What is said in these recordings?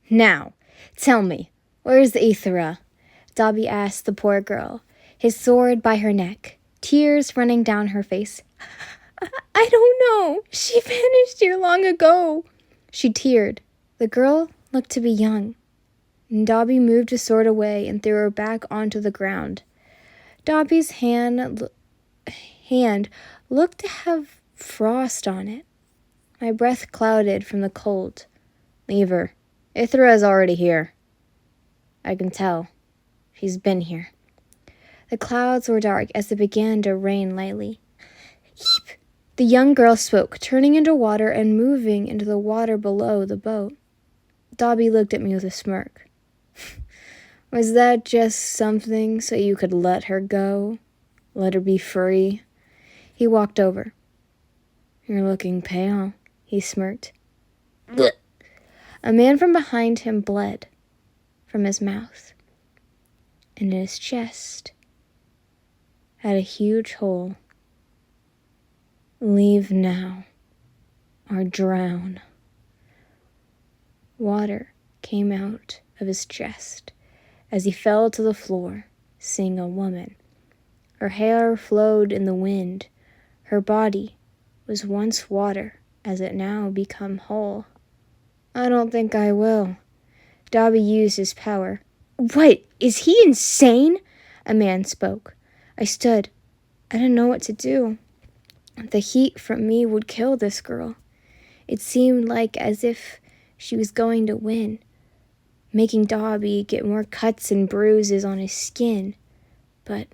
Now, tell me, where's Aethra? Dobby asked the poor girl, his sword by her neck, tears running down her face. I don't know. She vanished here long ago. She teared. The girl looked to be young. Dobby moved his sword away and threw her back onto the ground. Dobby's hand looked to have frost on it. My breath clouded from the cold. Leave her. Aethra is already here. I can tell. She's been here. The clouds were dark as it began to rain lightly. Heep! The young girl spoke, turning into water and moving into the water below the boat. Dobby looked at me with a smirk. Was that just something so you could let her go? Let her be free? He walked over. You're looking pale, he smirked. Blech. A man from behind him bled from his mouth, and in his chest had a huge hole. Leave now, or drown. Water came out of his chest as he fell to the floor, seeing a woman. Her hair flowed in the wind. Her body was once water, as it now become whole. I don't think I will. Dobby used his power. What? Is he insane? A man spoke. I stood. I didn't know what to do. The heat from me would kill this girl. It seemed like as if she was going to win, making Dobby get more cuts and bruises on his skin. But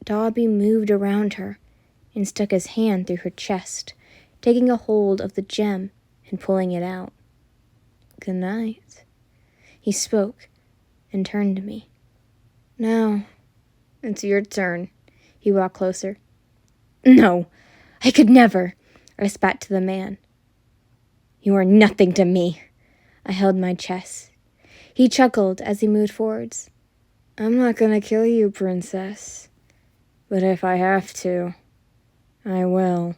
Dobby moved around her and stuck his hand through her chest, taking a hold of the gem and pulling it out. Good night. He spoke and turned to me. Now, it's your turn. He walked closer. No, I could never. I spat to the man. You are nothing to me. I held my chest. He chuckled as he moved forwards. I'm not going to kill you, princess. But if I have to, I will.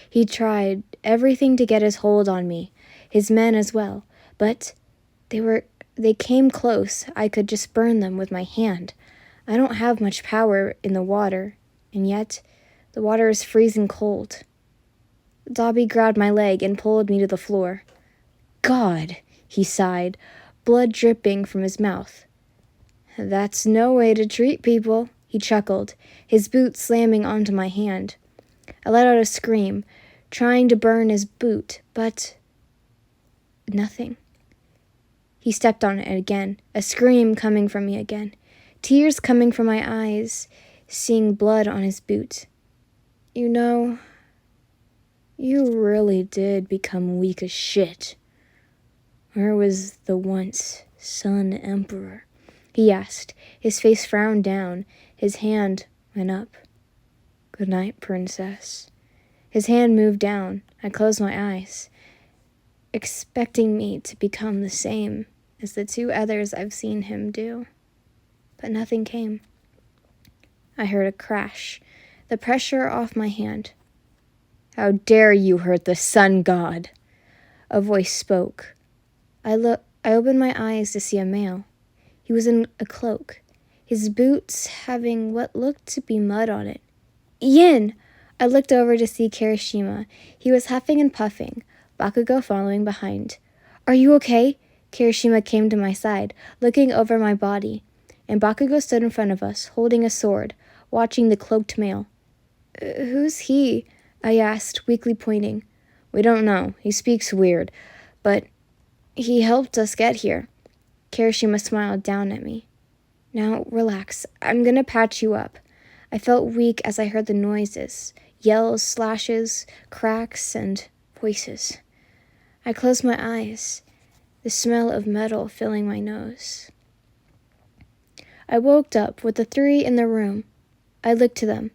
He tried everything to get his hold on me, his men as well, but they came close. I could just burn them with my hand. I don't have much power in the water, and yet the water is freezing cold. Dobby grabbed my leg and pulled me to the floor. God, he sighed, blood dripping from his mouth. That's no way to treat people, he chuckled, his boot slamming onto my hand. I let out a scream, trying to burn his boot, but nothing. He stepped on it again, a scream coming from me again, tears coming from my eyes, seeing blood on his boot. You know, you really did become weak as shit. Where was the once Sun Emperor? He asked, his face frowned down, his hand went up. Good night, princess. His hand moved down. I closed my eyes, expecting me to become the same as the two others I've seen him do. But nothing came. I heard a crash, the pressure off my hand. How dare you hurt the sun god? A voice spoke. I opened my eyes to see a male. He was in a cloak, his boots having what looked to be mud on it. Yin! I looked over to see Kirishima. He was huffing and puffing, Bakugou following behind. Are you okay? Kirishima came to my side, looking over my body, and Bakugou stood in front of us, holding a sword, watching the cloaked male. Who's he? I asked, weakly pointing. We don't know. He speaks weird, but he helped us get here. Kirishima smiled down at me. Now, relax. I'm gonna patch you up. I felt weak as I heard the noises, yells, slashes, cracks, and voices. I closed my eyes, the smell of metal filling my nose. I woke up with the three in the room. I looked to them.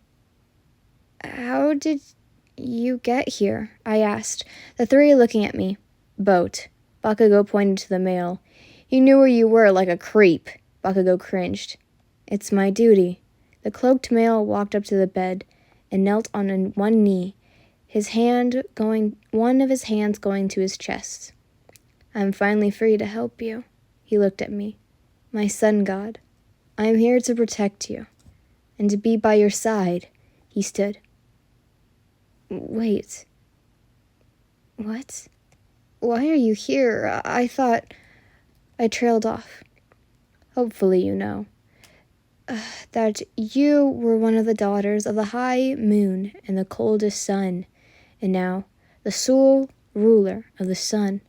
How did you get here? I asked, the three looking at me. Boat. Bakugou pointed to the male. You knew where you were like a creep. Bakugou cringed. It's my duty. The cloaked male walked up to the bed and knelt on one knee, one of his hands going to his chest. I'm finally free to help you. He looked at me. My sun god, I am here to protect you, and to be by your side. He stood. Wait. What? Why are you here? I thought... I trailed off. Hopefully you know that you were one of the daughters of the high moon and the coldest sun, and now the sole ruler of the sun.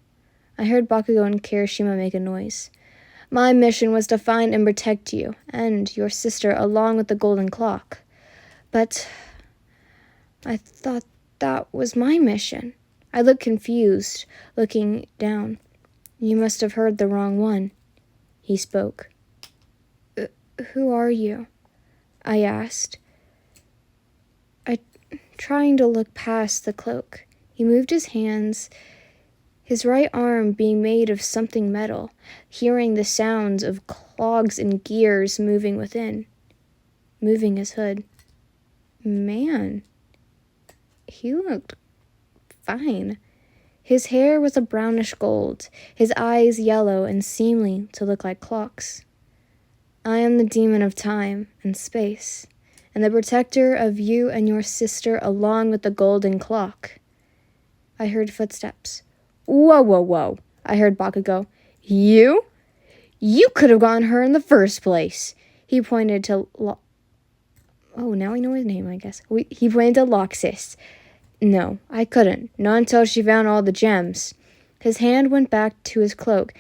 I heard Bakugou and Kirishima make a noise. My mission was to find and protect you and your sister along with the golden clock. But I thought that was my mission. I looked confused, looking down. You must have heard the wrong one. He spoke. Who are you? I asked, trying to look past the cloak. He moved his hands, his right arm being made of something metal, hearing the sounds of clogs and gears moving within, moving his hood. Man, he looked fine. His hair was a brownish gold, his eyes yellow and seeming to look like clocks. I am the demon of time and space, and the protector of you and your sister along with the golden clock. I heard footsteps. Whoa, whoa, whoa, I heard Bakugou. You? You could have gotten her in the first place. He pointed to Oh, now I know his name, I guess. He pointed to Loxus. No, I couldn't. Not until she found all the gems. His hand went back to his cloak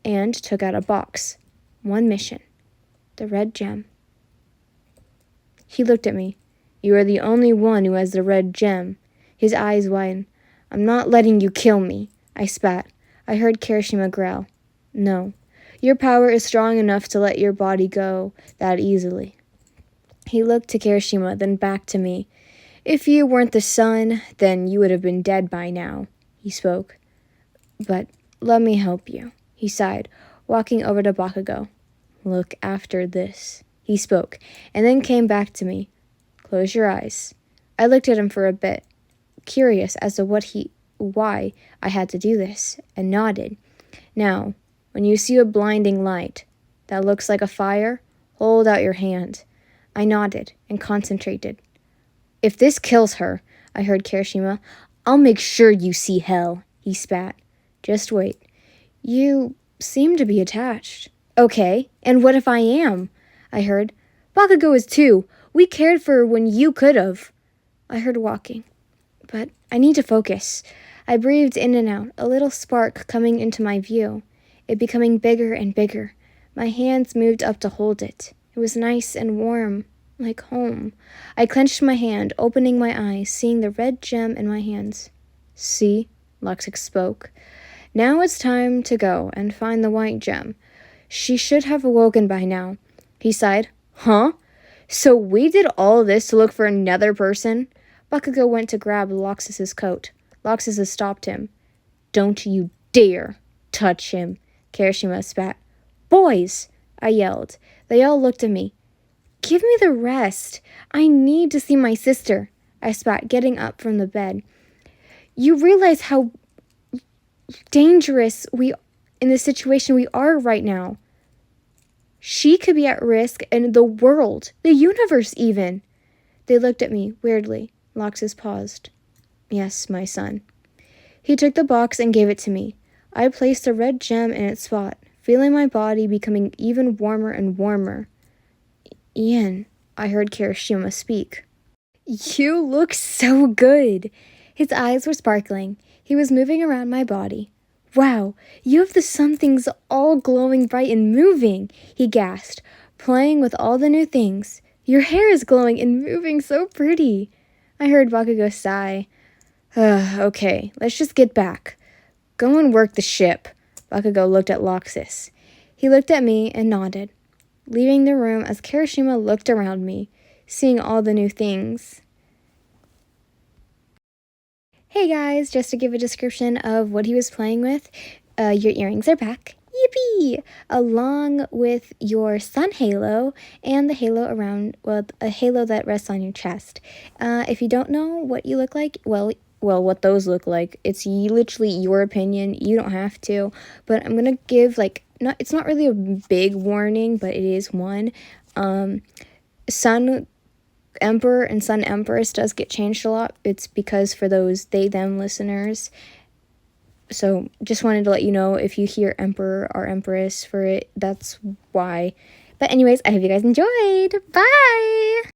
and took out a box. One mission. The red gem. He looked at me. You are the only one who has the red gem. His eyes widened. I'm not letting you kill me. I spat. I heard Kirishima growl. No. Your power is strong enough to let your body go that easily. He looked to Kirishima, then back to me. If you weren't the sun, then you would have been dead by now, he spoke. But let me help you, he sighed, walking over to Bakugou. Look after this, he spoke, and then came back to me. Close your eyes. I looked at him for a bit, curious as to why I had to do this, and nodded. Now, when you see a blinding light that looks like a fire, hold out your hand. I nodded and concentrated. If this kills her, I heard Kirishima, I'll make sure you see hell, he spat. Just wait. You seem to be attached. Okay, and what if I am? I heard. Bakugou is too. We cared for her when you could have. I heard walking. But I need to focus. I breathed in and out, a little spark coming into my view, it becoming bigger and bigger. My hands moved up to hold it. It was nice and warm, like home. I clenched my hand, opening my eyes, seeing the red gem in my hands. See, Luxix spoke. Now it's time to go and find the white gem. She should have awoken by now. He sighed. Huh? So we did all this to look for another person? Bakugou went to grab Loxus's coat. Loxus stopped him. Don't you dare touch him, Kirishima spat. Boys, I yelled. They all looked at me. Give me the rest. I need to see my sister, I spat, getting up from the bed. You realize how dangerous in the situation we are right now. She could be at risk in the world, the universe even. They looked at me weirdly. Loxus paused. Yes, my son. He took the box and gave it to me. I placed the red gem in its spot, feeling my body becoming even warmer and warmer. Ian, I heard Kirishima speak. You look so good. His eyes were sparkling. He was moving around my body. Wow, you have the sun things all glowing bright and moving, he gasped, playing with all the new things. Your hair is glowing and moving so pretty. I heard Bakugou sigh. Okay, let's just get back. Go and work the ship. Bakugou looked at Loxus. He looked at me and nodded, leaving the room as Kirishima looked around me, seeing all the new things. Hey guys, just to give a description of what he was playing with, your earrings are back. Yippee! Along with your sun halo and the halo around, well, a halo that rests on your chest. If you don't know what you look like, well, well, what those look like. It's literally your opinion. You don't have to. But I'm gonna give, like, it's not really a big warning, but it is one. Sun Emperor and Sun Empress does get changed a lot. It's because for those they them listeners. So just wanted to let you know, if you hear Emperor or Empress for it, that's why. But anyways, I hope you guys enjoyed. Bye!